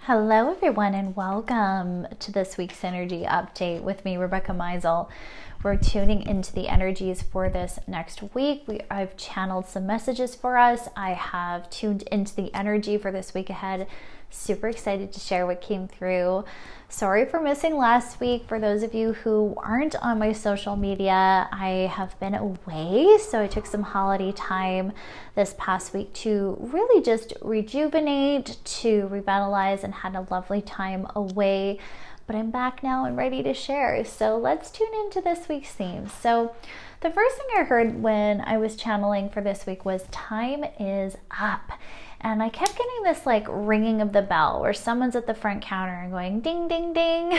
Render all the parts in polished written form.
Hello everyone and welcome to this week's energy update with me, Rebecca.meisl. We're tuning into the energies for this next week. I've channeled some messages for us. I have tuned into the energy for this week ahead. Super excited to share what came through. Sorry for missing last week. For those of you who aren't on my social media, I have been away. So I took some holiday time this past week to really just rejuvenate, to revitalize, and had a lovely time away. But I'm back now and ready to share. So let's tune into this week's theme. So the first thing I heard when I was channeling for this week was time is up. And I kept getting this like ringing of the bell where someone's at the front counter and going ding, ding, ding,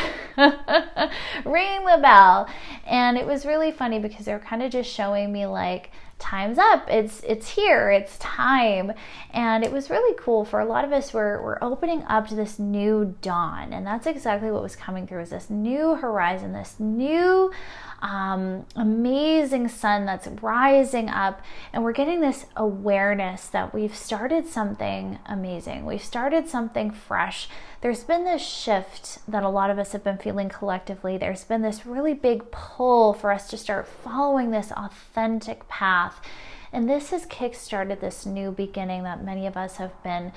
ring the bell. And it was really funny because they were kind of just showing me like, time's up, it's here, it's time. And it was really cool. For a lot of us, we're opening up to this new dawn. And that's exactly what was coming through, is this new horizon, this new amazing sun that's rising up, and we're getting this awareness that we've started something amazing. We've started something fresh. There's been this shift that a lot of us have been feeling collectively. There's been this really big pull for us to start following this authentic path. And this has kickstarted this new beginning that many of us have been,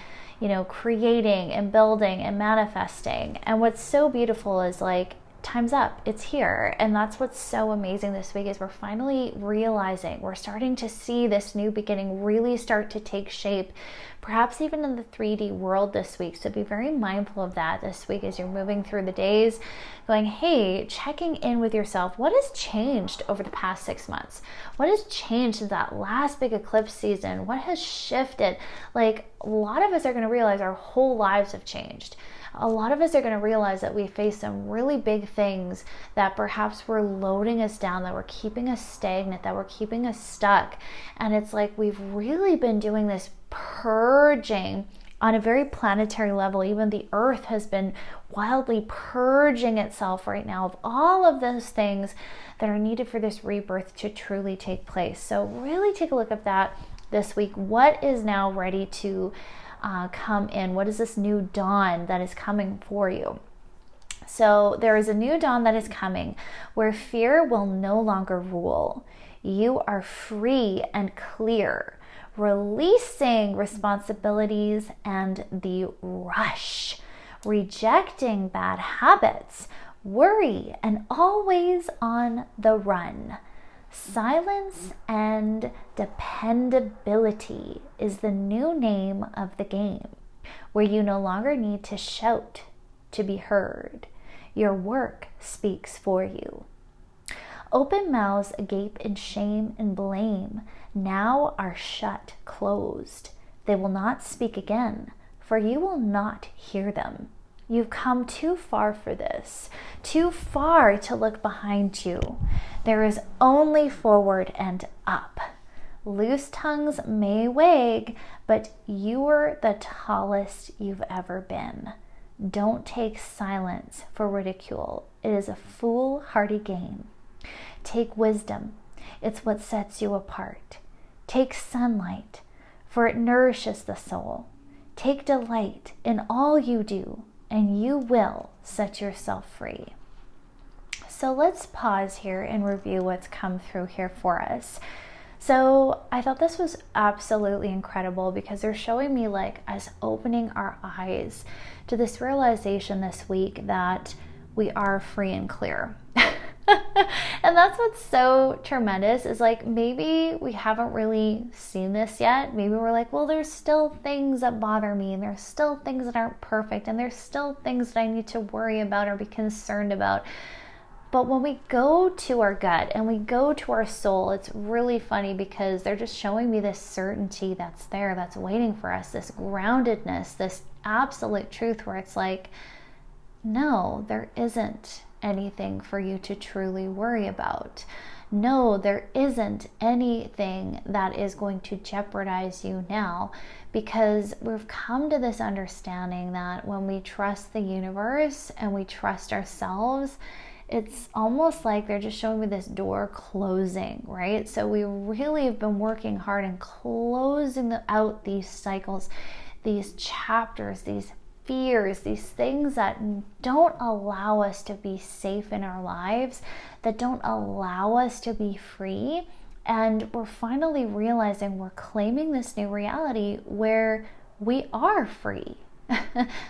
creating and building and manifesting. And what's so beautiful is like, time's up, it's here. And that's what's so amazing this week is we're finally realizing, we're starting to see this new beginning really start to take shape, perhaps even in the 3D world this week. So be very mindful of that this week as you're moving through the days, going, hey, checking in with yourself. What has changed over the past 6 months? What has changed since that last big eclipse season? What has shifted? Like, a lot of us are going to realize our whole lives have changed. A lot of us are going to realize that we face some really big things that perhaps were loading us down, that were keeping us stagnant, that were keeping us stuck. And it's like we've really been doing this purging on a very planetary level. Even the earth has been wildly purging itself right now of all of those things that are needed for this rebirth to truly take place. So really take a look at that this week. What is now ready to come in? What is this new dawn that is coming for you? So there is a new dawn that is coming where fear will no longer rule. You are free and clear, releasing responsibilities and the rush, rejecting bad habits, worry, and always on the run. Silence and dependability is the new name of the game, where you no longer need to shout to be heard. Your work speaks for you. Open mouths agape in shame and blame now are shut closed. They will not speak again, for you will not hear them. You've come too far for this, too far to look behind you. There is only forward and up. Loose tongues may wag, but you're the tallest you've ever been. Don't take silence for ridicule. It is a foolhardy game. Take wisdom. It's what sets you apart. Take sunlight, for it nourishes the soul. Take delight in all you do, and you will set yourself free. So let's pause here and review what's come through here for us. So I thought this was absolutely incredible because they're showing me like us opening our eyes to this realization this week that we are free and clear. And that's what's so tremendous is like maybe we haven't really seen this yet. Maybe we're like, well, there's still things that bother me, and there's still things that aren't perfect, and there's still things that I need to worry about or be concerned about. But when we go to our gut and we go to our soul, it's really funny because they're just showing me this certainty that's there, that's waiting for us, this groundedness, this absolute truth where it's like, no, there isn't anything for you to truly worry about. No, there isn't anything that is going to jeopardize you now, because we've come to this understanding that when we trust the universe and we trust ourselves, it's almost like they're just showing me this door closing, right? So we really have been working hard and closing out these cycles, these chapters, these fears, these things that don't allow us to be safe in our lives, that don't allow us to be free. And we're finally realizing we're claiming this new reality where we are free.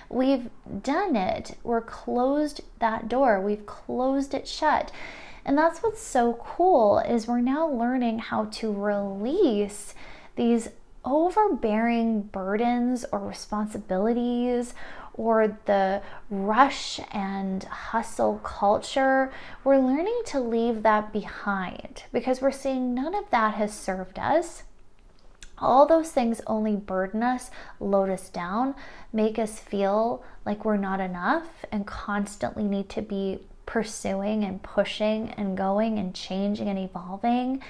We've done it. We're closed that door. We've closed it shut. And that's what's so cool, is we're now learning how to release these overbearing burdens or responsibilities, or the rush and hustle culture. We're learning to leave that behind because we're seeing none of that has served us. All those things only burden us, load us down, make us feel like we're not enough and constantly need to be pursuing and pushing and going and changing and evolving.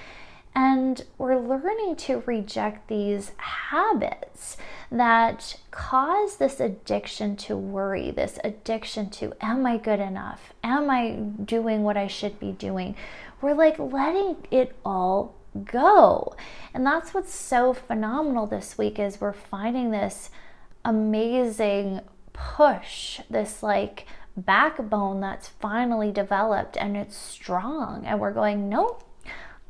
And we're learning to reject these habits that cause this addiction to worry, this addiction to, am I good enough? Am I doing what I should be doing? We're like letting it all go. And that's what's so phenomenal this week, is we're finding this amazing push, this like backbone that's finally developed, and it's strong. And we're going, nope,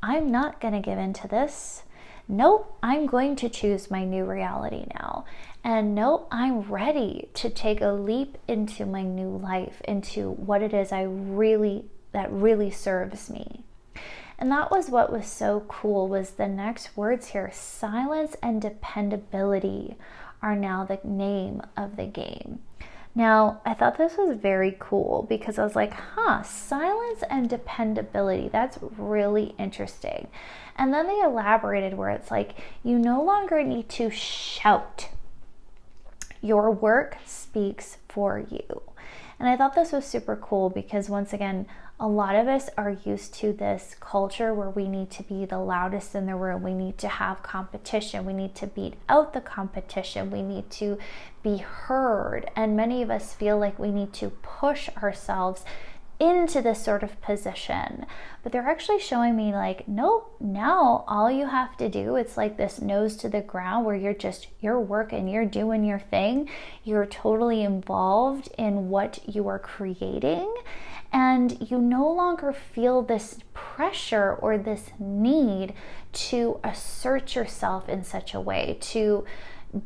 I'm not going to give in to this. Nope, I'm going to choose my new reality now. And nope, I'm ready to take a leap into my new life, into what it is that really serves me. And that was what was so cool, was the next words here. Silence and dependability are now the name of the game. Now, I thought this was very cool because I was like, silence and dependability. That's really interesting. And then they elaborated where it's like, you no longer need to shout. Your work speaks for you. And I thought this was super cool because, once again, a lot of us are used to this culture where we need to be the loudest in the room. We need to have competition. We need to beat out the competition. We need to be heard. And many of us feel like we need to push ourselves into this sort of position. But they're actually showing me like, nope, now all you have to do, it's like this nose to the ground where you're working, you're doing your thing. You're totally involved in what you are creating. And you no longer feel this pressure or this need to assert yourself in such a way, to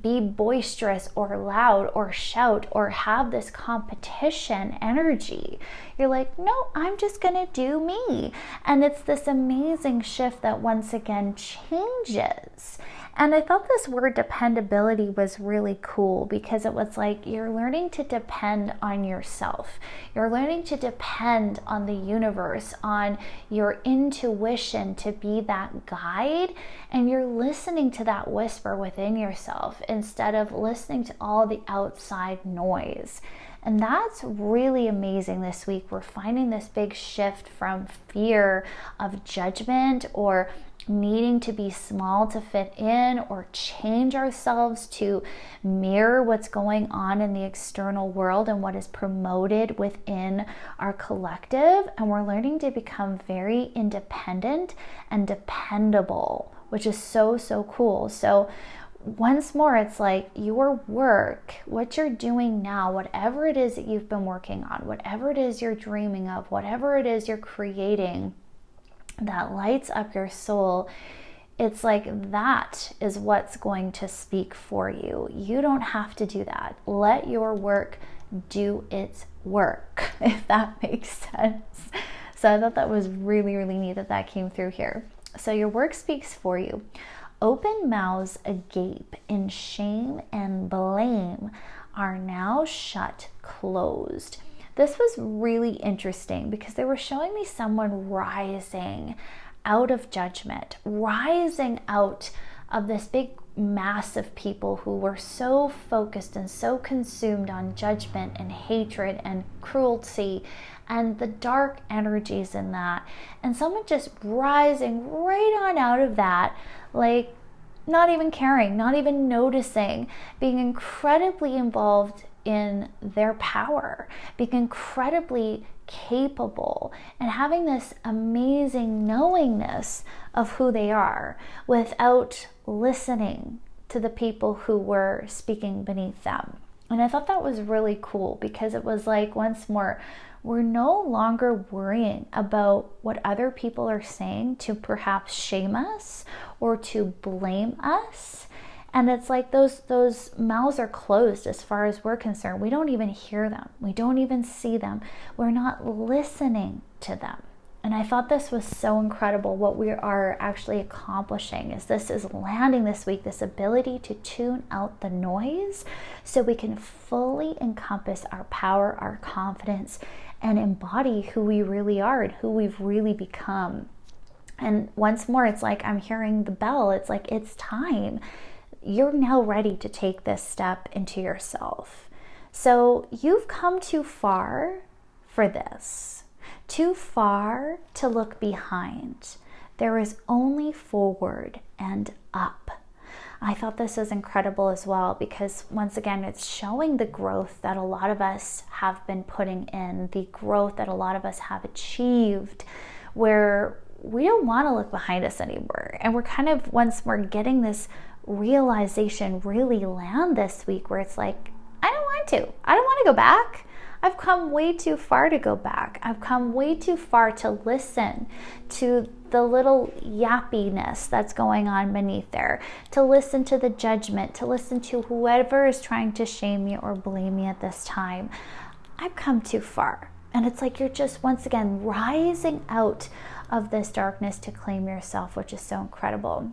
be boisterous or loud or shout or have this competition energy. You're like, no, I'm just gonna do me. And it's this amazing shift that once again changes. And I thought this word dependability was really cool because it was like, you're learning to depend on yourself. You're learning to depend on the universe, on your intuition to be that guide. And you're listening to that whisper within yourself instead of listening to all the outside noise. And that's really amazing this week. We're finding this big shift from fear of judgment or needing to be small to fit in or change ourselves to mirror what's going on in the external world and what is promoted within our collective. And we're learning to become very independent and dependable, which is so, so cool. So once more, it's like your work, what you're doing now, whatever it is that you've been working on, whatever it is you're dreaming of, whatever it is you're creating that lights up your soul, it's like that is what's going to speak for you. You don't have to do that. Let your work do its work, if that makes sense. So I thought that was really, really neat that came through here. So your work speaks for you. Open mouths agape in shame and blame are now shut closed. This was really interesting because they were showing me someone rising out of judgment, rising out of this big mass of people who were so focused and so consumed on judgment and hatred and cruelty and the dark energies in that. And someone just rising right on out of that, like not even caring, not even noticing, being incredibly involved in their power, being incredibly capable, and having this amazing knowingness of who they are without listening to the people who were speaking beneath them. And I thought that was really cool because it was like, once more, we're no longer worrying about what other people are saying to perhaps shame us or to blame us. And it's like those mouths are closed as far as we're concerned. We don't even hear them. We don't even see them. We're not listening to them. And I thought this was so incredible. What we are actually accomplishing is this is landing this week, this ability to tune out the noise so we can fully encompass our power, our confidence, and embody who we really are and who we've really become. And once more, it's like I'm hearing the bell. It's like, it's time. You're now ready to take this step into yourself. So you've come too far for this. Too far to look behind. There is only forward and up. I thought this was incredible as well because, once again, it's showing the growth that a lot of us have been putting in, the growth that a lot of us have achieved, where we don't want to look behind us anymore. And we're kind of, once more, getting this realization really land this week where it's like, I don't want to go back. I've come way too far to go back. I've come way too far to listen to the little yappiness that's going on beneath there, to listen to the judgment, to listen to whoever is trying to shame me or blame me at this time. I've come too far. And it's like you're just, once again, rising out of this darkness to claim yourself, which is so incredible.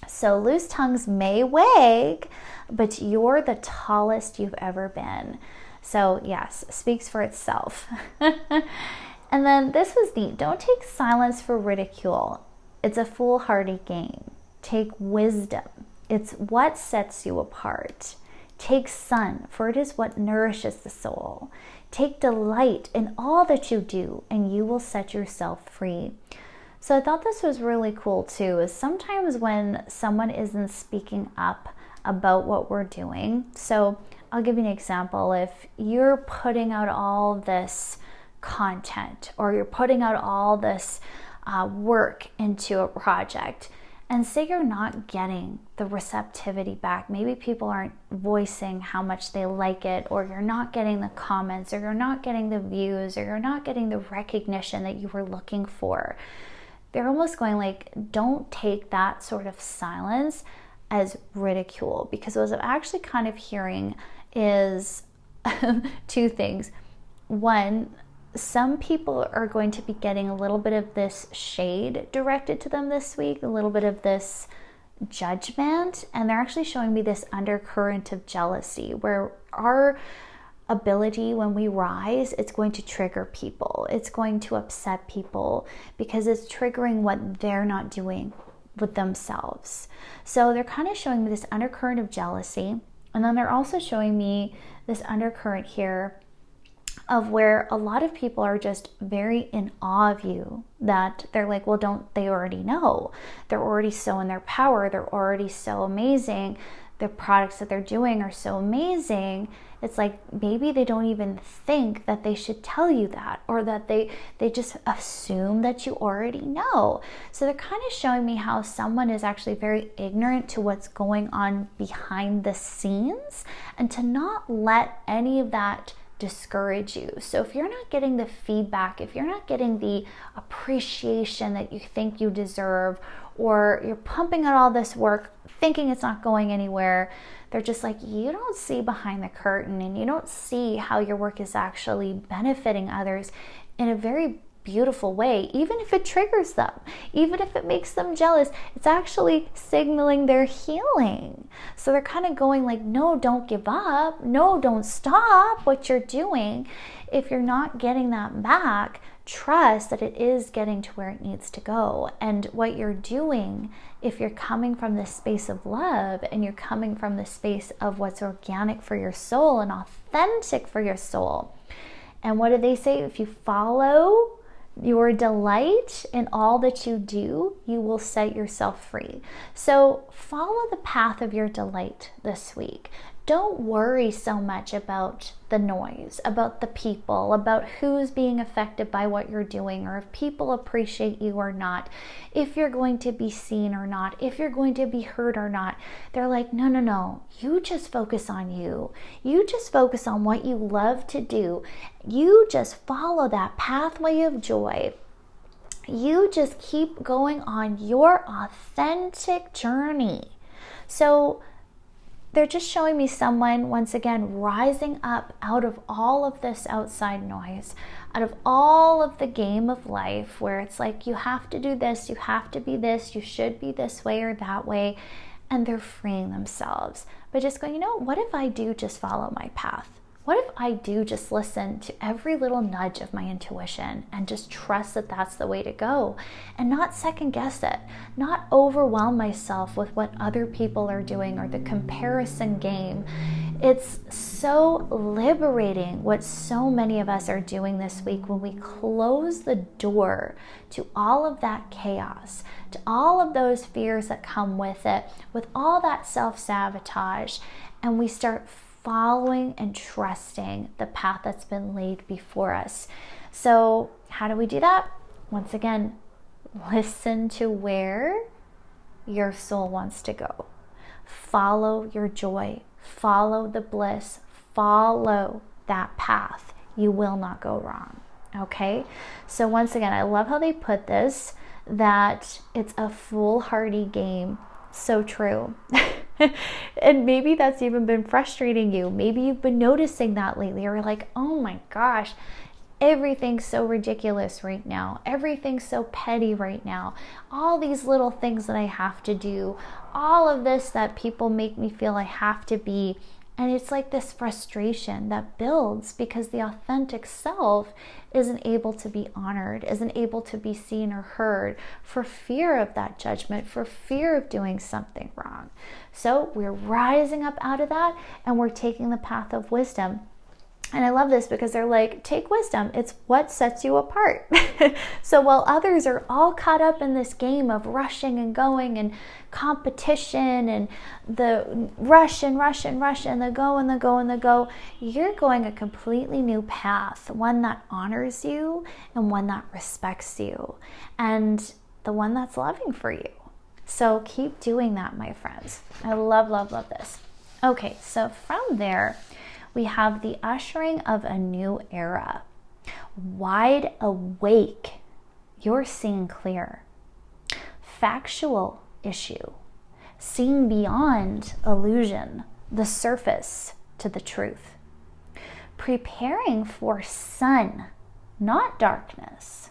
So loose tongues may wag, but you're the tallest you've ever been. So yes, speaks for itself. And then this was neat. Don't take silence for ridicule. It's a foolhardy game. Take wisdom. It's what sets you apart. Take sun, for it is what nourishes the soul. Take delight in all that you do, and you will set yourself free. So I thought this was really cool too, is sometimes when someone isn't speaking up about what we're doing. So I'll give you an example. If you're putting out all this content, or you're putting out all this work into a project, and say you're not getting the receptivity back, maybe people aren't voicing how much they like it, or you're not getting the comments, or you're not getting the views, or you're not getting the recognition that you were looking for. They're almost going like, don't take that sort of silence as ridicule, because what I'm actually kind of hearing is two things. One, some people are going to be getting a little bit of this shade directed to them this week, a little bit of this judgment, and they're actually showing me this undercurrent of jealousy, where our ability, when we rise, it's going to trigger people. It's going to upset people because it's triggering what they're not doing with themselves. So they're kind of showing me this undercurrent of jealousy. And then they're also showing me this undercurrent here of where a lot of people are just very in awe of you, that they're like, well, don't they already know? They're already so in their power. They're already so amazing. The products that they're doing are so amazing. It's like maybe they don't even think that they should tell you that, or that they just assume that you already know. So they're kind of showing me how someone is actually very ignorant to what's going on behind the scenes, and to not let any of that discourage you. So if you're not getting the feedback, if you're not getting the appreciation that you think you deserve, or you're pumping out all this work thinking it's not going anywhere, they're just like, you don't see behind the curtain, and you don't see how your work is actually benefiting others in a very beautiful way. Even if it triggers them, even if it makes them jealous, it's actually signaling their healing. So they're kind of going like, no, don't give up. No, don't stop what you're doing. If you're not getting that back, trust that it is getting to where it needs to go. And what you're doing, if you're coming from this space of love, and you're coming from the space of what's organic for your soul and authentic for your soul. And what do they say? If you follow your delight in all that you do, you will set yourself free. So follow the path of your delight this week. Don't worry so much about the noise, about the people, about who's being affected by what you're doing, or if people appreciate you or not, if you're going to be seen or not, if you're going to be heard or not. They're like, no, you just focus on you. You just focus on what you love to do. You just follow that pathway of joy. You just keep going on your authentic journey. So they're just showing me someone, once again, rising up out of all of this outside noise, out of all of the game of life where it's like, you have to do this, you have to be this, you should be this way or that way. And they're freeing themselves by just going, what if I do just follow my path? What if I do just listen to every little nudge of my intuition and just trust that that's the way to go, and not second guess it, not overwhelm myself with what other people are doing or the comparison game. It's so liberating what so many of us are doing this week when we close the door to all of that chaos, to all of those fears that come with it, with all that self-sabotage, and we start following and trusting the path that's been laid before us. So how do we do that? Once again, listen to where your soul wants to go. Follow your joy. Follow the bliss. Follow that path. You will not go wrong. Okay? So once again, I love how they put this, that it's a foolhardy game. So true. And maybe that's even been frustrating you. Maybe you've been noticing that lately. Or you're like, oh my gosh, everything's so ridiculous right now. Everything's so petty right now. All these little things that I have to do. All of this that people make me feel I have to be. And it's like this frustration that builds because the authentic self isn't able to be honored, isn't able to be seen or heard for fear of that judgment, for fear of doing something wrong. So we're rising up out of that and we're taking the path of wisdom. And I love this because they're like, take wisdom. It's what sets you apart. So while others are all caught up in this game of rushing and going and competition and the rush and the go, you're going a completely new path, one that honors you and one that respects you and the one that's loving for you. So keep doing that, my friends. I love this. Okay, so from there, we have the ushering of a new era. Wide awake. You're seeing clear. Factual issue. Seeing beyond illusion, the surface to the truth. Preparing for sun, not darkness.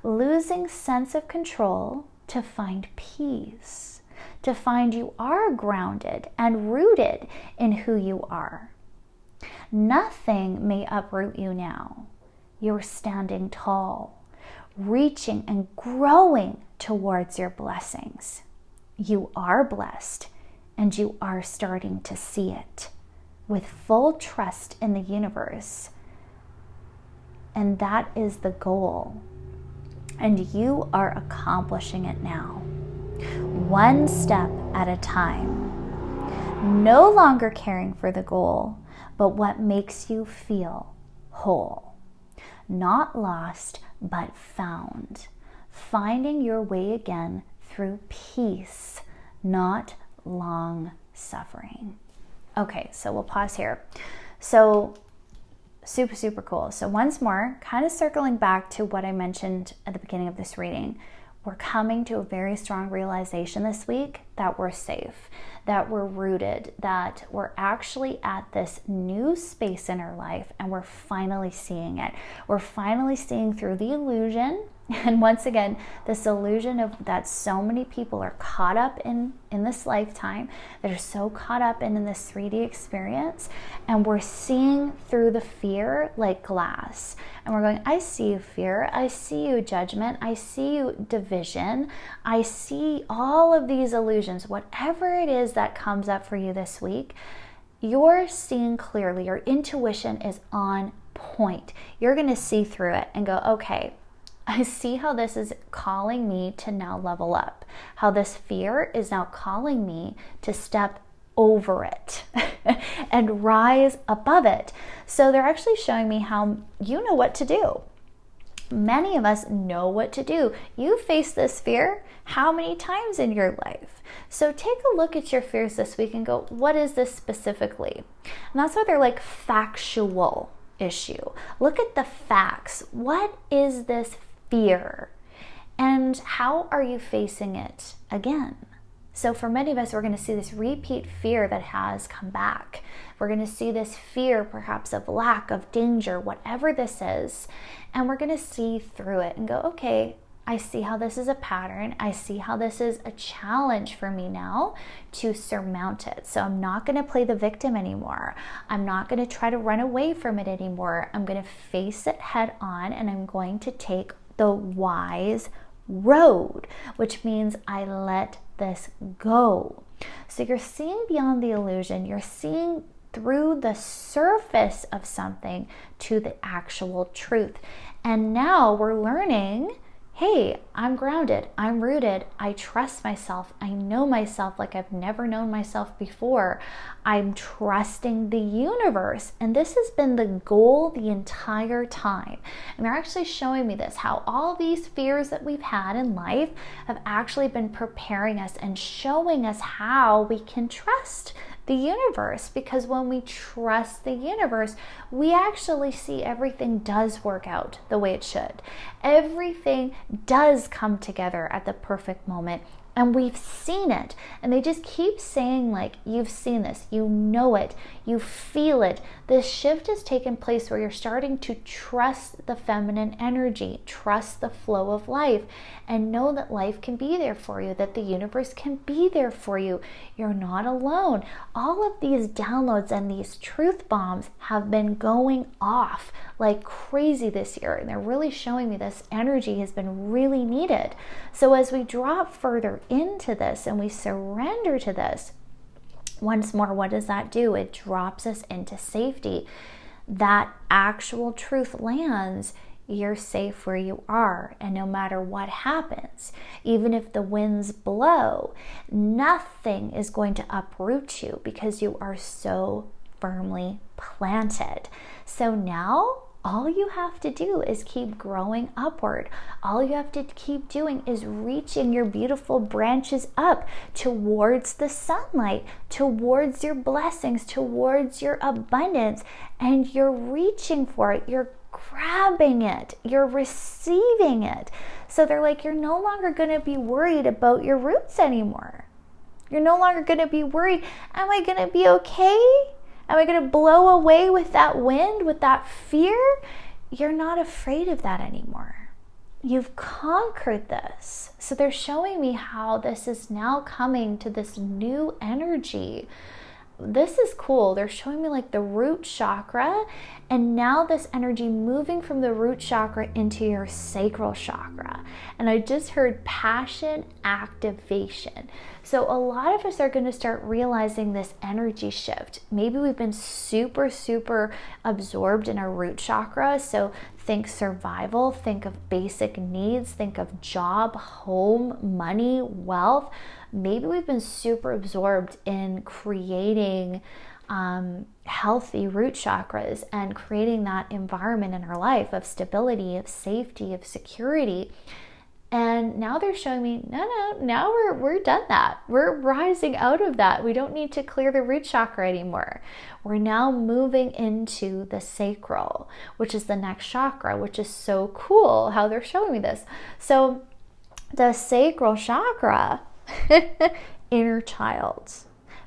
Losing sense of control to find peace. To find you are grounded and rooted in who you are. Nothing may uproot you now. You're standing tall, reaching and growing towards your blessings. You are blessed, and you are starting to see it with full trust in the universe. And that is the goal. And you are accomplishing it now, one step at a time. No longer caring for the goal, but what makes you feel whole. Not lost, but found. Finding your way again through peace, not long suffering. Okay, so we'll pause here. So super cool. So once more, kind of circling back to what I mentioned at the beginning of this reading, we're coming to a very strong realization this week that we're safe, that we're rooted, that we're actually at this new space in our life and we're finally seeing it. We're finally seeing through the illusion. And once again, this illusion of that so many people are caught up in this lifetime, that are so caught up in this 3D experience, and we're seeing through the fear like glass. And we're going, I see you, fear. I see you, judgment. I see you, division. I see all of these illusions. Whatever it is that comes up for you this week, you're seeing clearly. Your intuition is on point. You're going to see through it and go, okay, I see how this is calling me to now level up, how this fear is now calling me to step over it and rise above it. So they're actually showing me how you know what to do. Many of us know what to do. You face this fear how many times in your life? So take a look at your fears this week and go, what is this specifically? And that's why they're like factual issue. Look at the facts. What is this fear? And how are you facing it again? So for many of us, we're going to see this repeat fear that has come back. We're going to see this fear perhaps of lack, of danger, whatever this is. And we're going to see through it and go, okay, I see how this is a pattern. I see how this is a challenge for me now to surmount it. So I'm not going to play the victim anymore. I'm not going to try to run away from it anymore. I'm going to face it head on, and I'm going to take the wise road, which means I let this go. So you're seeing beyond the illusion. You're seeing through the surface of something to the actual truth. And now we're learning, hey, I'm grounded, I'm rooted, I trust myself, I know myself like I've never known myself before. I'm trusting the universe. And this has been the goal the entire time. And they're actually showing me this, how all these fears that we've had in life have actually been preparing us and showing us how we can trust the universe, because when we trust the universe, we actually see everything does work out the way it should. Everything does come together at the perfect moment. And we've seen it. And they just keep saying, like, you've seen this, you know it, you feel it. This shift has taken place where you're starting to trust the feminine energy, trust the flow of life, and know that life can be there for you, that the universe can be there for you. You're not alone. All of these downloads and these truth bombs have been going off like crazy this year. And they're really showing me this energy has been really needed. So as we drop further into this and we surrender to this, once more, what does that do? It drops us into safety. That actual truth lands. You're safe where you are, and no matter what happens, even if the winds blow, nothing is going to uproot you because you are so firmly planted. So now all you have to do is keep growing upward. All you have to keep doing is reaching your beautiful branches up towards the sunlight, towards your blessings, towards your abundance, and you're reaching for it. You're grabbing it. You're receiving it. So they're like, you're no longer going to be worried about your roots anymore. You're no longer going to be worried, am I going to be okay? Am I going to blow away with that wind, with that fear? You're not afraid of that anymore. You've conquered this. So they're showing me how this is now coming to this new energy. This is cool. They're showing me like the root chakra, and now this energy moving from the root chakra into your sacral chakra. And I just heard passion activation. So a lot of us are going to start realizing this energy shift. Maybe we've been super absorbed in our root chakra. So think survival, think of basic needs, think of job, home, money, wealth. Maybe we've been super absorbed in creating healthy root chakras and creating that environment in our life of stability, of safety, of security. And now they're showing me, no, now we're done that. We're rising out of that. We don't need to clear the root chakra anymore. We're now moving into the sacral, which is the next chakra, which is so cool how they're showing me this. So the sacral chakra, inner child,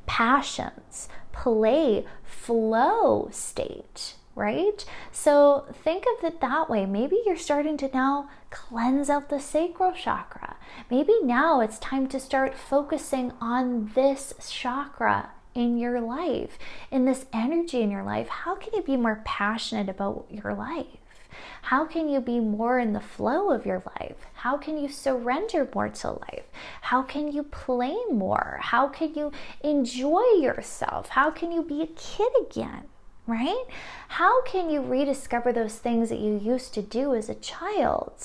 passions, play, flow state, right? So think of it that way. Maybe you're starting to now cleanse out the sacral chakra. Maybe now it's time to start focusing on this chakra in your life, in this energy in your life. How can you be more passionate about your life? How can you be more in the flow of your life? How can you surrender more to life? How can you play more? How can you enjoy yourself? How can you be a kid again, right? How can you rediscover those things that you used to do as a child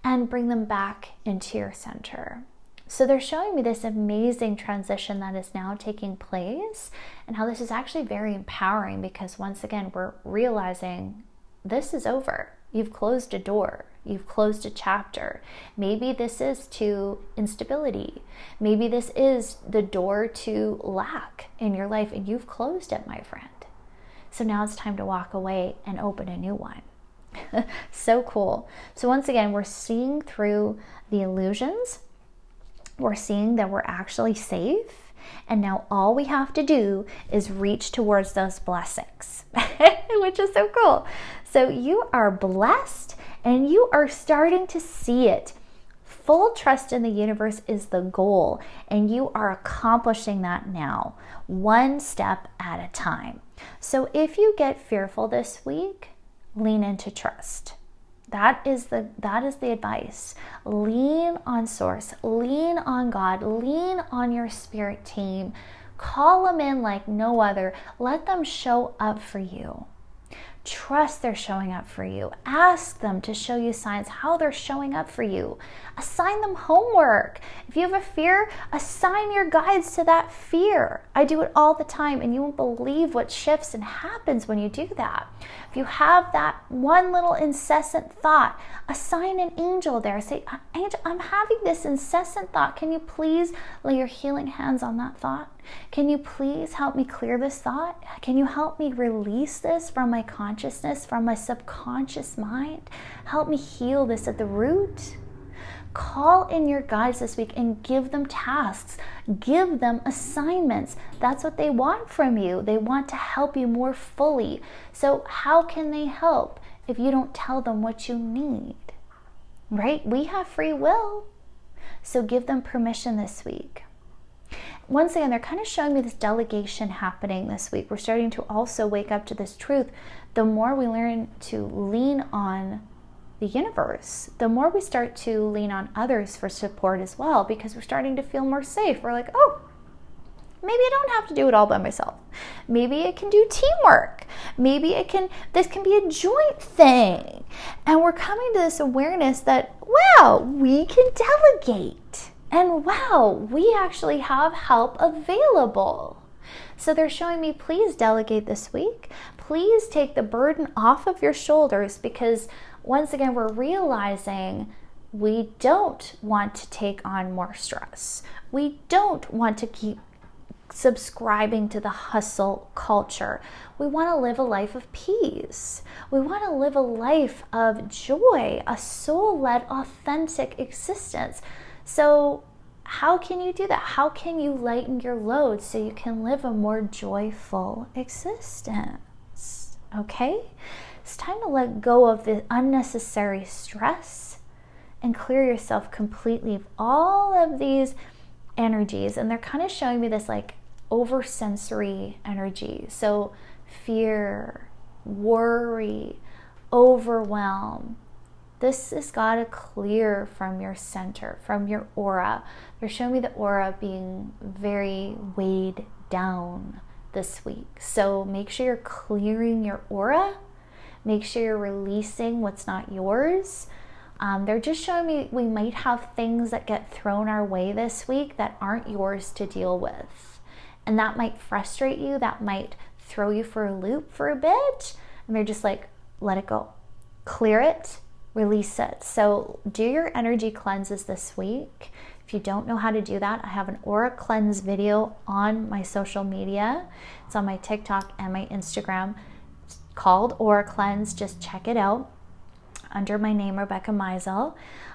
and bring them back into your center? So they're showing me this amazing transition that is now taking place, and how this is actually very empowering, because once again, we're realizing this is over. You've closed a door. You've closed a chapter. Maybe this is to instability. Maybe this is the door to lack in your life, and you've closed it, my friend. So now it's time to walk away and open a new one. So cool. So once again, we're seeing through the illusions. We're seeing that we're actually safe. And now all we have to do is reach towards those blessings, which is so cool. So you are blessed, and you are starting to see it. Full trust in the universe is the goal, and you are accomplishing that now, one step at a time. So if you get fearful this week, lean into trust. That is the advice. Lean on source, lean on God, lean on your spirit team. Call them in like no other. Let them show up for you. Trust they're showing up for you. Ask them to show you signs how they're showing up for you. Assign them homework. If you have a fear, assign your guides to that fear. I do it all the time, and you won't believe what shifts and happens when you do that. If you have that one little incessant thought, assign an angel there. Say, angel, I'm having this incessant thought. Can you please lay your healing hands on that thought? Can you please help me clear this thought? Can you help me release this from my consciousness, from my subconscious mind? Help me heal this at the root. Call in your guides this week and give them tasks. Give them assignments. That's what they want from you. They want to help you more fully. So how can they help if you don't tell them what you need? Right? We have free will. So give them permission this week. Once again, they're kind of showing me this delegation happening this week. We're starting to also wake up to this truth. The more we learn to lean on the universe, the more we start to lean on others for support as well, because we're starting to feel more safe. We're like, oh, maybe I don't have to do it all by myself. Maybe I can do teamwork. Maybe this can be a joint thing. And we're coming to this awareness that, wow, we can delegate. And wow, we actually have help available. So they're showing me, please delegate this week. Please take the burden off of your shoulders, because once again, we're realizing we don't want to take on more stress. We don't want to keep subscribing to the hustle culture. We want to live a life of peace. We want to live a life of joy, a soul-led, authentic existence. So how can you do that? How can you lighten your load so you can live a more joyful existence? Okay? It's time to let go of the unnecessary stress and clear yourself completely of all of these energies. And they're kind of showing me this like oversensory energy. So fear, worry, overwhelm. This has got to clear from your center, from your aura. They're showing me the aura being very weighed down this week. So make sure you're clearing your aura. Make sure you're releasing what's not yours. They're just showing me we might have things that get thrown our way this week that aren't yours to deal with. And that might frustrate you. That might throw you for a loop for a bit. And they're just like, let it go. Clear it. Release it. So do your energy cleanses this week. If you don't know how to do that, I have an aura cleanse video on my social media. It's on my TikTok and my Instagram. It's called Aura Cleanse. Just check it out under my name, Rebecca.meisl.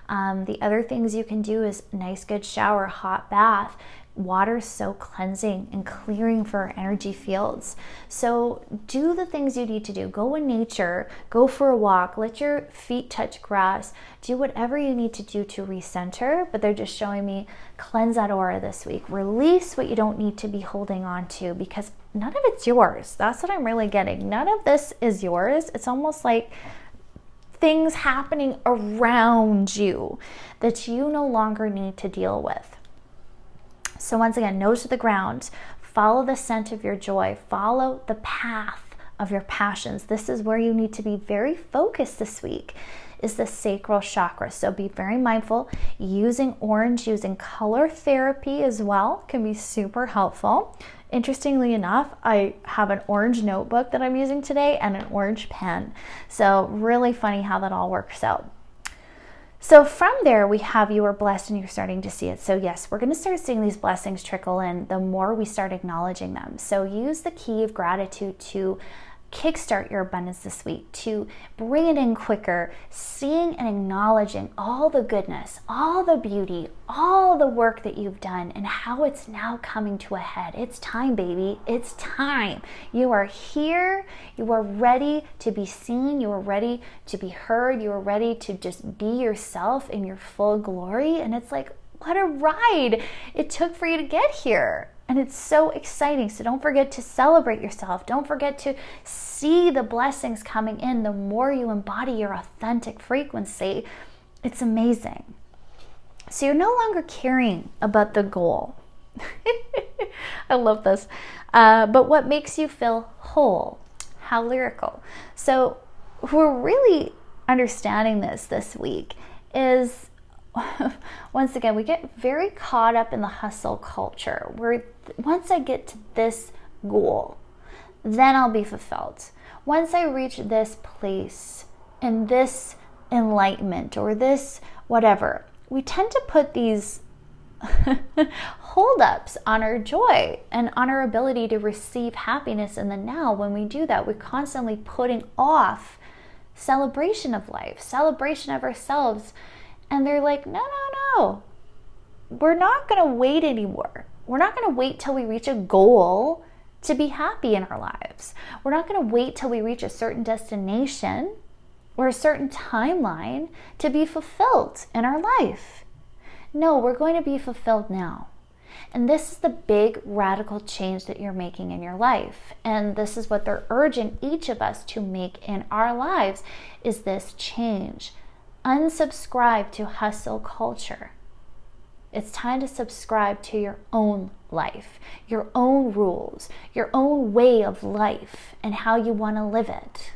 The other things you can do is nice good shower, hot bath. Water is so cleansing and clearing for our energy fields. So do the things you need to do. Go in nature, go for a walk, let your feet touch grass, do whatever you need to do to recenter. But they're just showing me cleanse that aura this week. Release what you don't need to be holding on to, because none of it's yours. That's what I'm really getting. None of this is yours. It's almost like things happening around you that you no longer need to deal with. So once again, nose to the ground, follow the scent of your joy, follow the path of your passions. This is where you need to be very focused this week. is the sacral chakra. So be very mindful. Using orange, using color therapy as well can be super helpful. Interestingly enough, I have an orange notebook that I'm using today and an orange pen. So really funny how that all works out. So from there, we have you are blessed and you're starting to see it. So yes, we're going to start seeing these blessings trickle in the more we start acknowledging them. So use the key of gratitude to kickstart your abundance this week, to bring it in quicker, seeing and acknowledging all the goodness, all the beauty, all the work that you've done and how it's now coming to a head. It's time, baby. It's time. You are here. You are ready to be seen. You are ready to be heard. You are ready to just be yourself in your full glory. And it's like, what a ride it took for you to get here. And it's so exciting. So don't forget to celebrate yourself. Don't forget to see the blessings coming in. The more you embody your authentic frequency, it's amazing. So you're no longer caring about the goal. I love this. But what makes you feel whole? How lyrical. So we're really understanding this week is, once again, we get very caught up in the hustle culture where once I get to this goal, then I'll be fulfilled. Once I reach this place and this enlightenment or this whatever, we tend to put these holdups on our joy and on our ability to receive happiness in the now. When we do that, we're constantly putting off celebration of life, celebration of ourselves. And they're like, no. We're not going to wait anymore. We're not going to wait till we reach a goal to be happy in our lives. We're not going to wait till we reach a certain destination or a certain timeline to be fulfilled in our life. No, we're going to be fulfilled now. And this is the big radical change that you're making in your life. And this is what they're urging each of us to make in our lives, is this change. Unsubscribe to hustle culture. It's time to subscribe to your own life, your own rules, your own way of life, and how you want to live it.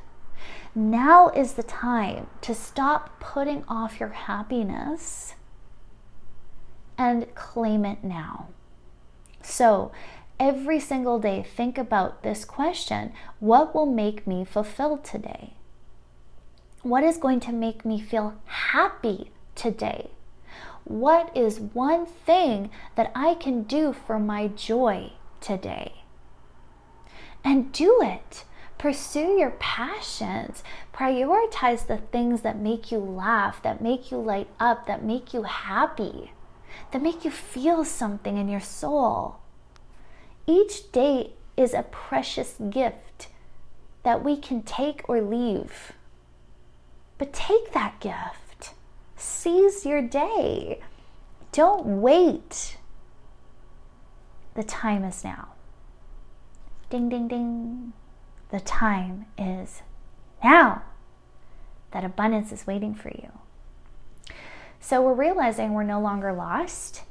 Now is the time to stop putting off your happiness and claim it now. So every single day, think about this question: what will make me fulfilled today? What is going to make me feel happy today? What is one thing that I can do for my joy today? And do it. Pursue your passions. Prioritize the things that make you laugh, that make you light up, that make you happy, that make you feel something in your soul. Each day is a precious gift that we can take or leave. But take that gift. Seize your day. Don't wait. The time is now. Ding, ding, ding. The time is now. That abundance is waiting for you. So we're realizing we're no longer lost,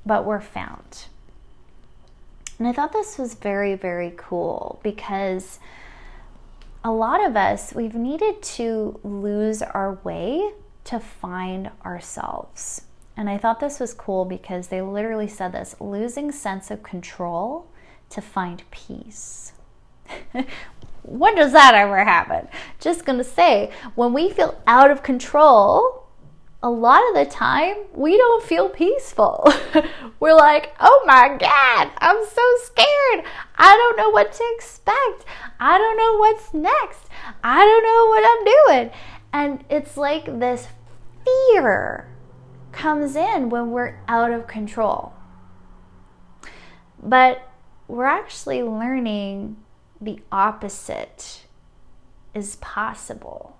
but we're found. And I thought this was very, very cool because a lot of us, we've needed to lose our way to find ourselves. And I thought this was cool because they literally said this: losing sense of control to find peace. When does that ever happen? Just gonna say, when we feel out of control, a lot of the time we don't feel peaceful. We're like, oh my God, I'm so scared. I don't know what to expect. I don't know what's next. I don't know what I'm doing. And it's like this fear comes in when we're out of control. But we're actually learning the opposite is possible.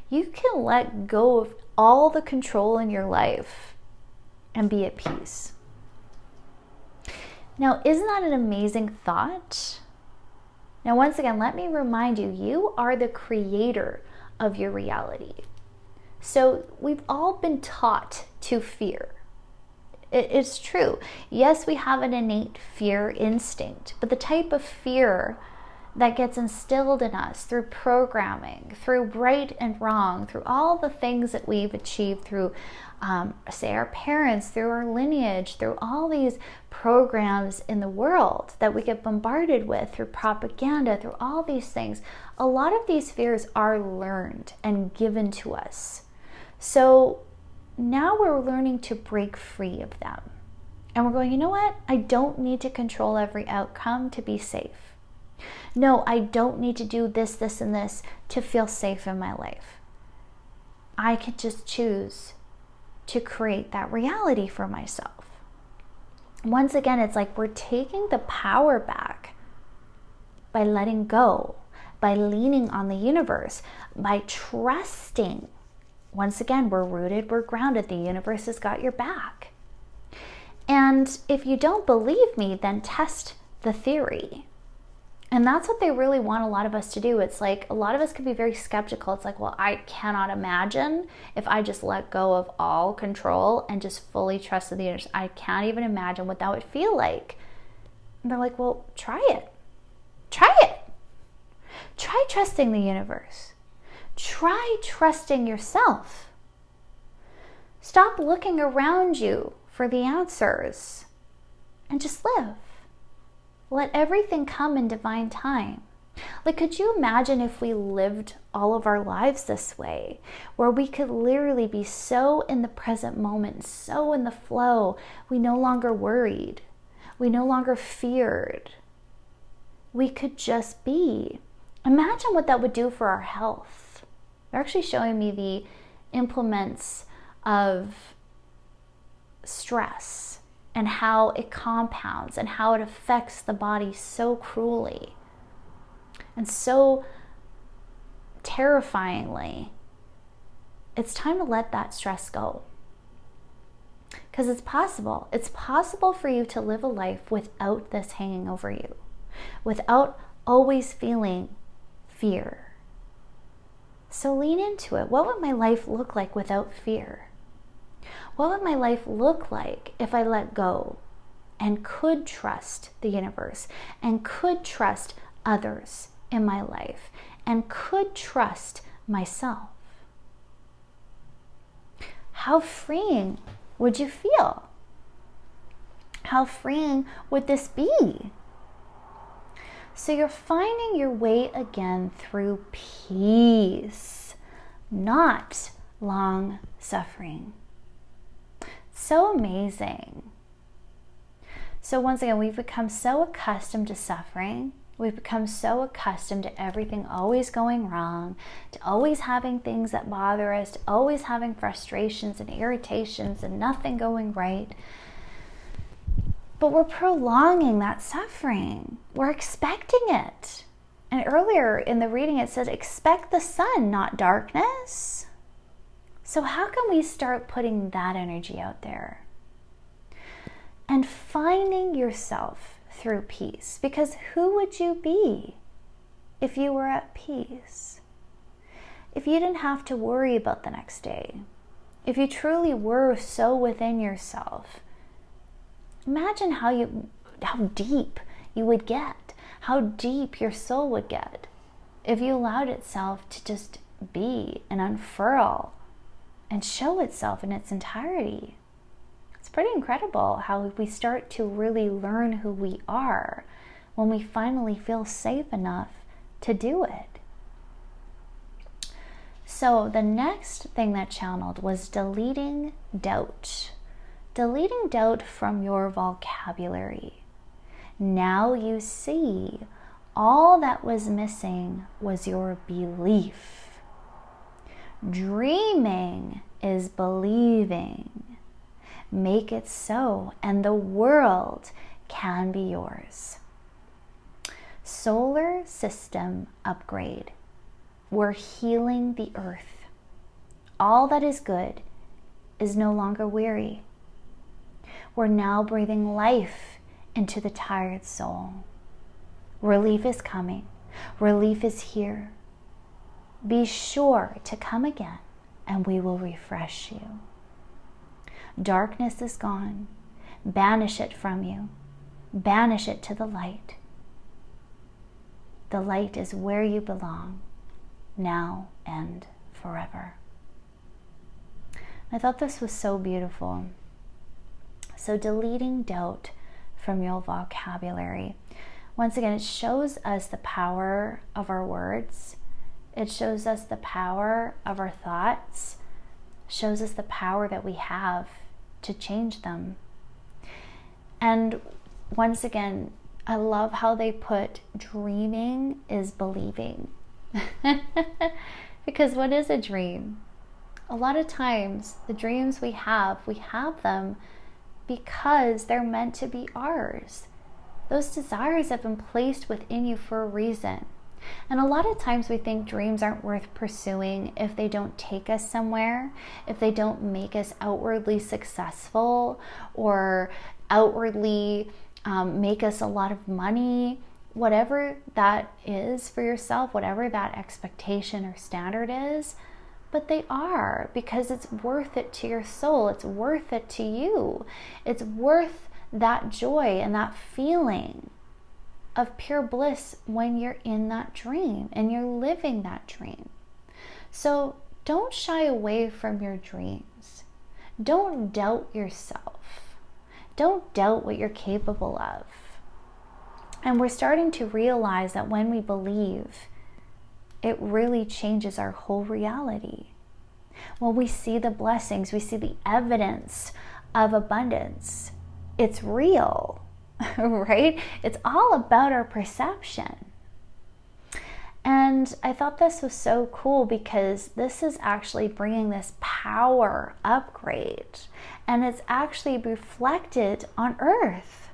You can let go of all the control in your life and be at peace. Now, isn't that an amazing thought? Now, once again, let me remind you, you are the creator of your reality. So we've all been taught to fear. It's true. Yes, we have an innate fear instinct, but the type of fear that gets instilled in us through programming, through right and wrong, through all the things that we've achieved through, say, our parents, through our lineage, through all these programs in the world that we get bombarded with, through propaganda, through all these things. A lot of these fears are learned and given to us. So now we're learning to break free of them. And we're going, you know what? I don't need to control every outcome to be safe. No, I don't need to do this, this, and this to feel safe in my life. I can just choose to create that reality for myself. Once again, it's like we're taking the power back by letting go, by leaning on the universe, by trusting. Once again, we're rooted, we're grounded. The universe has got your back. And if you don't believe me, then test the theory. And that's what they really want a lot of us to do. It's like a lot of us can be very skeptical. It's like, well, I cannot imagine if I just let go of all control and just fully trust the universe. I can't even imagine what that would feel like. And they're like, well, try it. Try it. Try trusting the universe. Try trusting yourself. Stop looking around you for the answers and just live. Let everything come in divine time. Like, could you imagine if we lived all of our lives this way, where we could literally be so in the present moment, so in the flow, we no longer worried, we no longer feared. We could just be. Imagine what that would do for our health. They're actually showing me the implements of stress and how it compounds and how it affects the body so cruelly and so terrifyingly. It's time to let that stress go. Because it's possible. It's possible for you to live a life without this hanging over you, without always feeling fear. So lean into it. What would my life look like without fear? What would my life look like if I let go and could trust the universe and could trust others in my life and could trust myself? How freeing would you feel? How freeing would this be? So you're finding your way again through peace, not long suffering. So amazing. So once again, we've become so accustomed to suffering. We've become so accustomed to everything always going wrong, to always having things that bother us, to always having frustrations and irritations and nothing going right. But we're prolonging that suffering. We're expecting it. And earlier in the reading it says, expect the sun, not darkness. So how can we start putting that energy out there? And finding yourself through peace. Because who would you be if you were at peace? If you didn't have to worry about the next day. If you truly were so within yourself. Imagine how deep you would get. How deep your soul would get if you allowed itself to just be and unfurl and show itself in its entirety. It's pretty incredible how we start to really learn who we are when we finally feel safe enough to do it. So the next thing that channeled was deleting doubt. Deleting doubt from your vocabulary. Now you see all that was missing was your belief. Dreaming is believing. Make it so, and the world can be yours. Solar system upgrade. We're healing the earth. All that is good is no longer weary. We're now breathing life into the tired soul. Relief is coming. Relief is here. Be sure to come again and we will refresh you. Darkness is gone. Banish it from you. Banish it to the light. The light is where you belong, now and forever. I thought this was so beautiful. So deleting doubt from your vocabulary. Once again, it shows us the power of our words. It shows us the power of our thoughts. It shows us the power that we have to change them. And once again, I love how they put dreaming is believing. Because what is a dream? A lot of times, the dreams we have them because they're meant to be ours. Those desires have been placed within you for a reason. And a lot of times we think dreams aren't worth pursuing if they don't take us somewhere, if they don't make us outwardly successful or outwardly make us a lot of money, whatever that is for yourself, whatever that expectation or standard is. But they are, because it's worth it to your soul. It's worth it to you. It's worth that joy and that feeling of pure bliss when you're in that dream and you're living that dream. So don't shy away from your dreams. Don't doubt yourself. Don't doubt what you're capable of. And we're starting to realize that when we believe, it really changes our whole reality. When we see the blessings, we see the evidence of abundance. It's real, right? It's all about our perception. And I thought this was so cool because this is actually bringing this power upgrade, and it's actually reflected on Earth.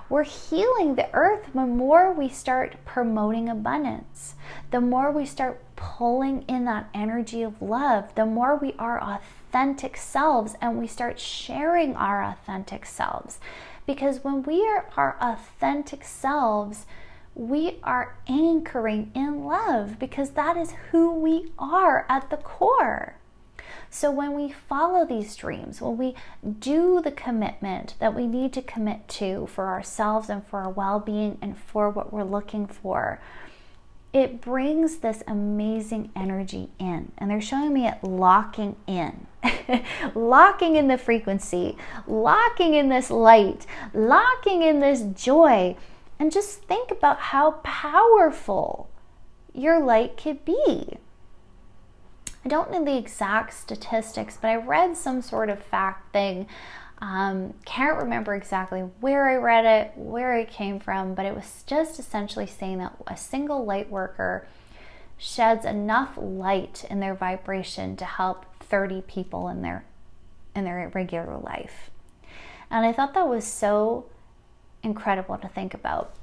We're healing the earth the more we start promoting abundance, the more we start pulling in that energy of love, the more we are authentic selves and we start sharing our authentic selves. Because when we are our authentic selves, we are anchoring in love, because that is who we are at the core. So when we follow these dreams, when we do the commitment that we need to commit to for ourselves and for our well-being and for what we're looking for, it brings this amazing energy in. And they're showing me it locking in. Locking in the frequency, locking in this light, locking in this joy. And just think about how powerful your light could be. I don't know the exact statistics, but I read some sort of fact thing. Can't remember exactly where I read it, where it came from, but it was just essentially saying that a single light worker sheds enough light in their vibration to help 30 people in their regular life. And I thought that was so incredible to think about.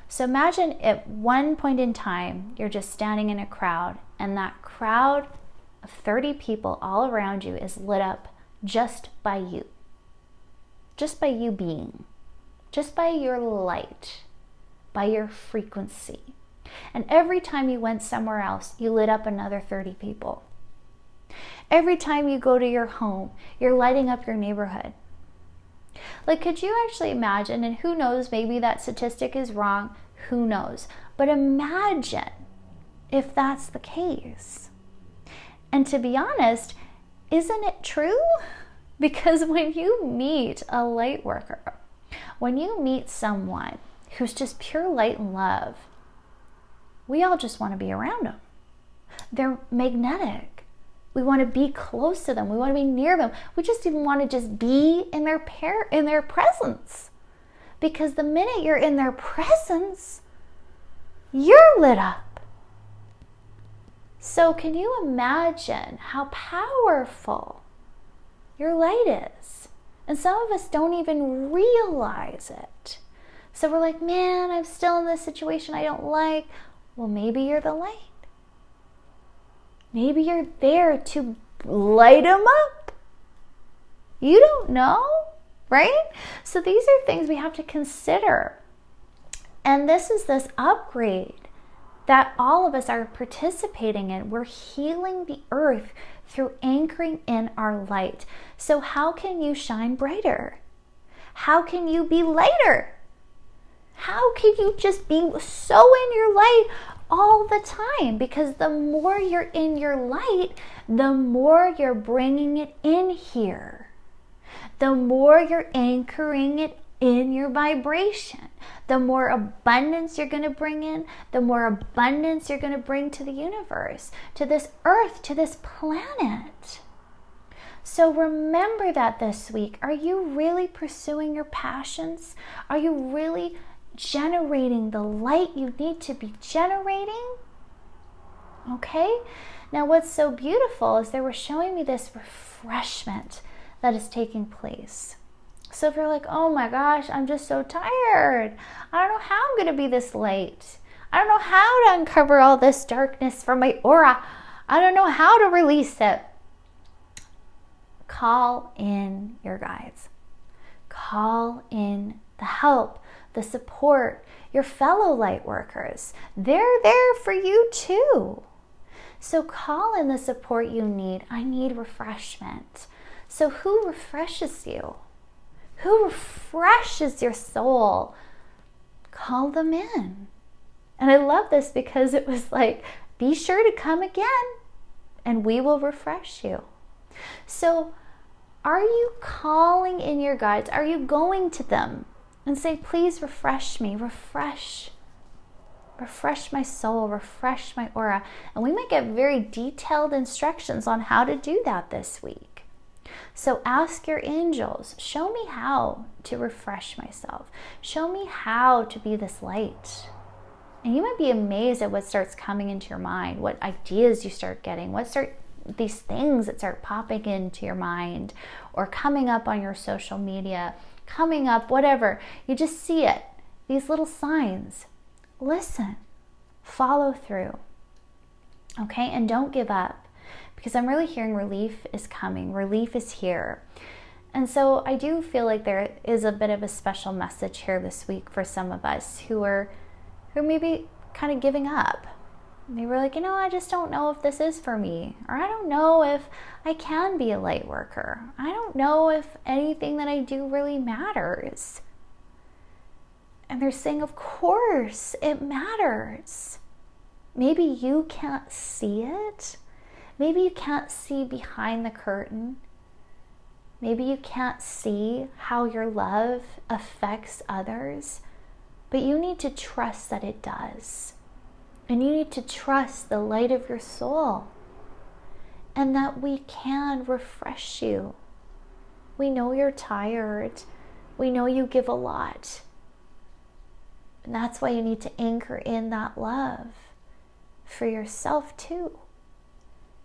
So imagine at one point in time, you're just standing in a crowd, and that crowd of 30 people all around you is lit up just by you. Just by you being. Just by your light. By your frequency. And every time you went somewhere else, you lit up another 30 people. Every time you go to your home, you're lighting up your neighborhood. Like, could you actually imagine, and who knows, maybe that statistic is wrong, who knows, but imagine if that's the case. And to be honest, isn't it true? Because when you meet a light worker, when you meet someone who's just pure light and love, we all just want to be around them. They're magnetic. We want to be close to them. We want to be near them. We just even want to just be in their presence. Because the minute you're in their presence, you're lit up. So can you imagine how powerful your light is? And some of us don't even realize it. So we're like, man, I'm still in this situation I don't like. Well, maybe you're the light. Maybe you're there to light them up. You don't know, right? So these are things we have to consider. And this is this upgrade that all of us are participating in. We're healing the earth through anchoring in our light. So how can you shine brighter? How can you be lighter? How can you just be so in your light all the time, because the more you're in your light, the more you're bringing it in here. The more you're anchoring it in your vibration, the more abundance you're going to bring in, the more abundance you're going to bring to the universe, to this earth, to this planet. So remember that this week. Are you really pursuing your passions? Are you really generating the light you need to be generating? Okay? Now what's so beautiful is they were showing me this refreshment that is taking place. So if you're like, oh my gosh, I'm just so tired. I don't know how I'm going to be this late. I don't know how to uncover all this darkness from my aura. I don't know how to release it. Call in your guides. Call in the help, the support, your fellow light workers. They're there for you too. So call in the support you need. I need refreshment. So who refreshes you? Who refreshes your soul? Call them in. And I love this because it was like, be sure to come again and we will refresh you. So are you calling in your guides? Are you going to them and say, please refresh me, refresh my soul, refresh my aura? And we might get very detailed instructions on how to do that this week. So ask your angels, show me how to refresh myself. Show me how to be this light. And you might be amazed at what starts coming into your mind, what ideas you start getting, these things that start popping into your mind or coming up on your social media, coming up, whatever. You just see it, these little signs. Listen, follow through, okay? And don't give up, because I'm really hearing relief is coming. Relief is here. And so I do feel like there is a bit of a special message here this week for some of us who may be kind of giving up. They were like, I just don't know if this is for me. Or I don't know if I can be a light worker. I don't know if anything that I do really matters. And they're saying, of course, it matters. Maybe you can't see it. Maybe you can't see behind the curtain. Maybe you can't see how your love affects others. But you need to trust that it does. And you need to trust the light of your soul. And that we can refresh you. We know you're tired. We know you give a lot. And that's why you need to anchor in that love for yourself too.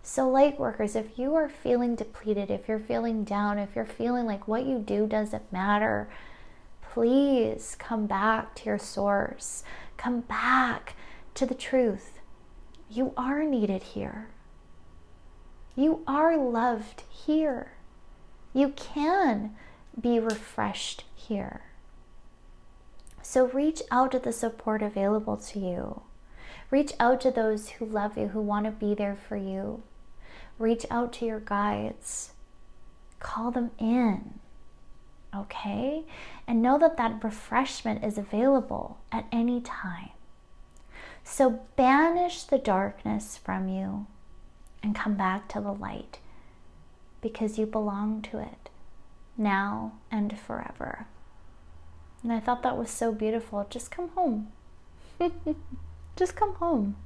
So light workers, if you are feeling depleted, if you're feeling down, if you're feeling like what you do doesn't matter, please come back to your source. Come back to the truth. You are needed here. You are loved here. You can be refreshed here. So reach out to the support available to you. Reach out to those who love you, who want to be there for you. Reach out to your guides. Call them in. Okay? And know that that refreshment is available at any time. So banish the darkness from you and come back to the light, because you belong to it now and forever. And I thought that was so beautiful. Just come home. Just come home,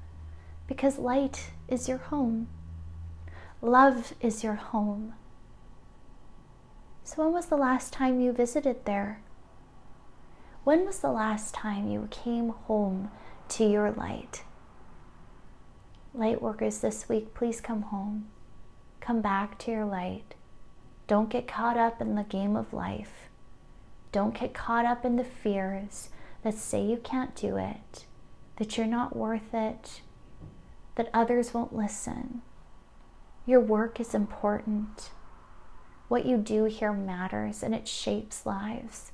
because light is your home. Love is your home. So when was the last time you visited there? When was the last time you came home to your light? Light workers, this week, please come home. Come back to your light. Don't get caught up in the game of life. Don't get caught up in the fears that say you can't do it, that you're not worth it, that others won't listen. Your work is important. What you do here matters, and it shapes lives.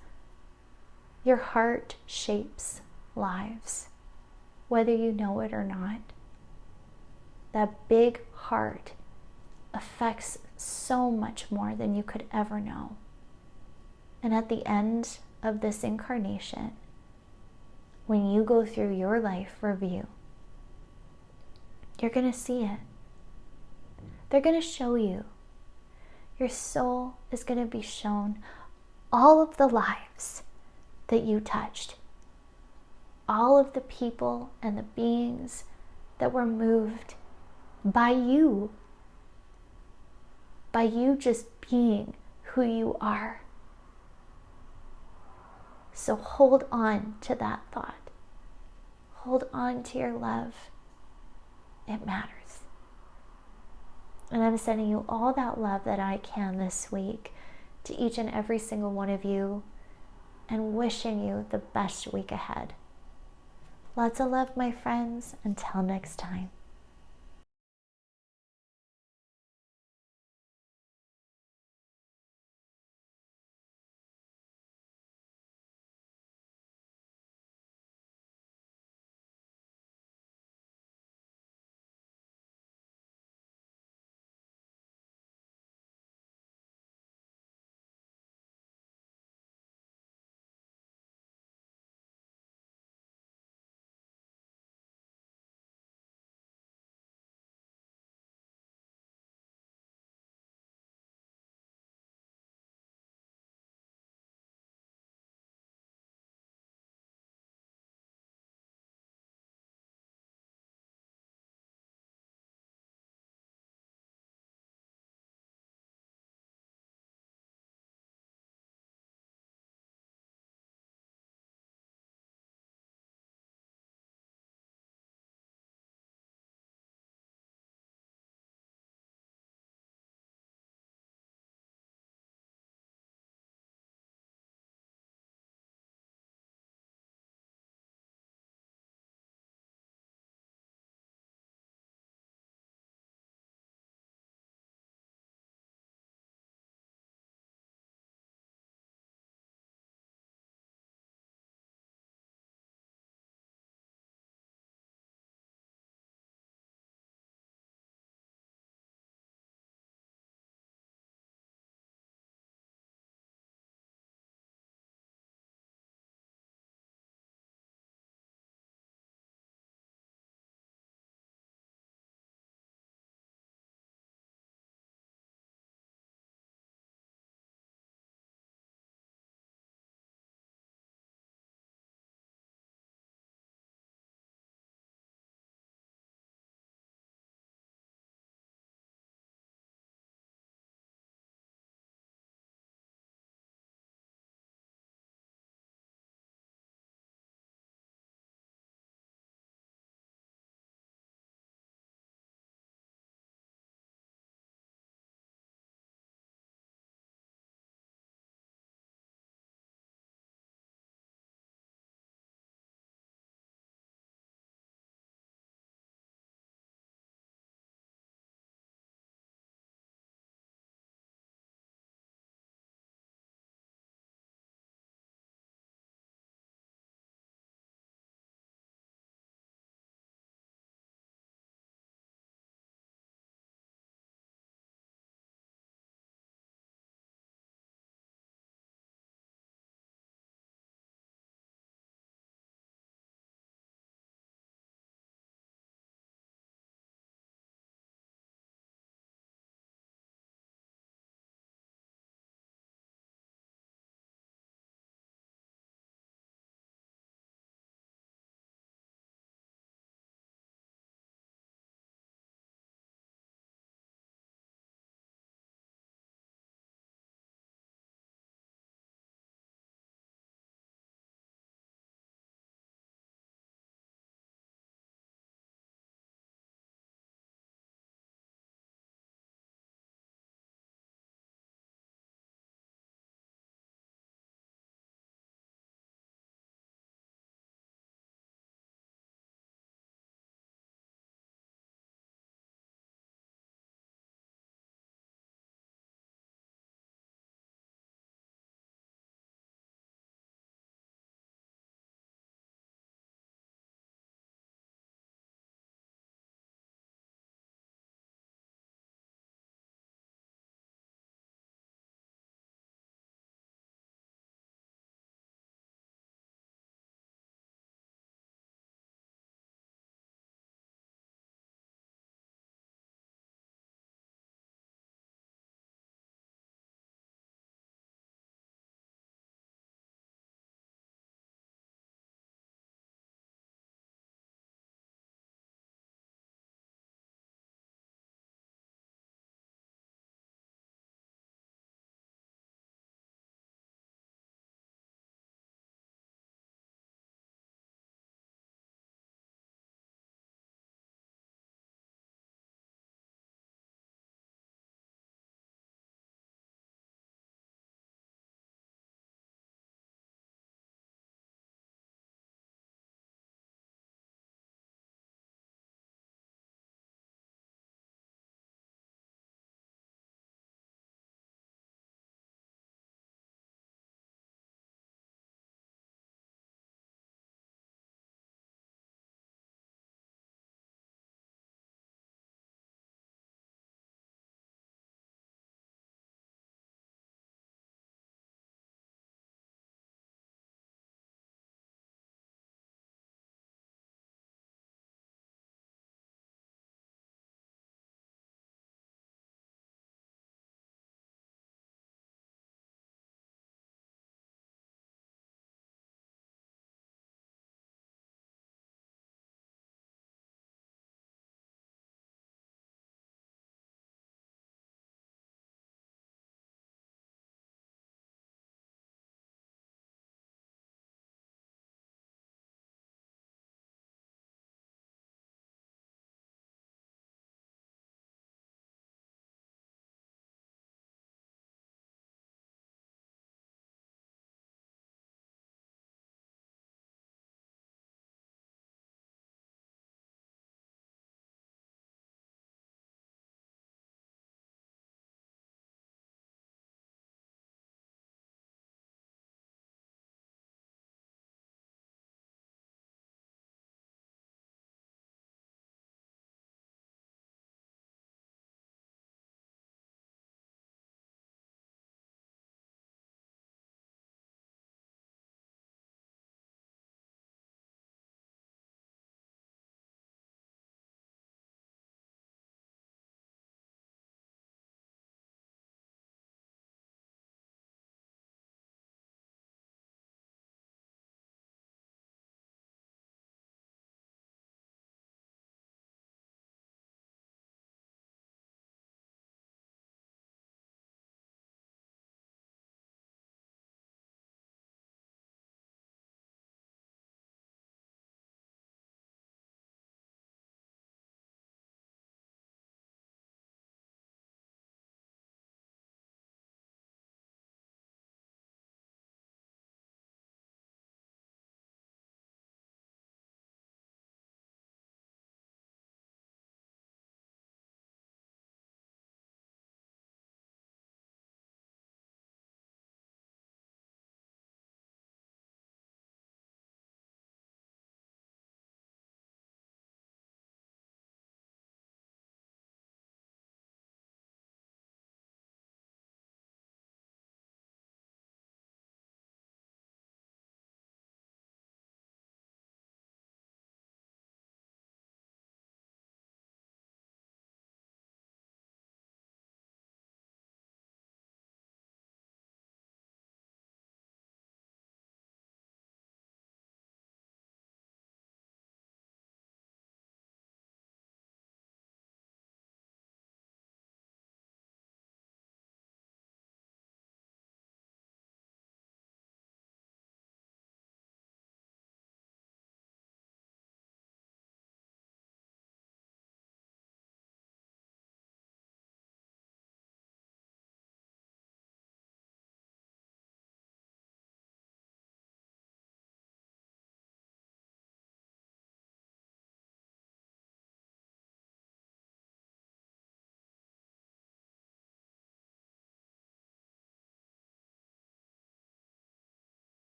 Your heart shapes lives, whether you know it or not. That big heart affects so much more than you could ever know. And at the end of this incarnation, when you go through your life review, You're going to see it. They're going to show you. Your soul is going to be shown all of the lives that you touched. All of the people and the beings that were moved by you just being who you are. So hold on to that thought. Hold on to your love. It matters. And I'm sending you all that love that I can this week to each and every single one of you, and wishing you the best week ahead. Lots of love, my friends. Until next time.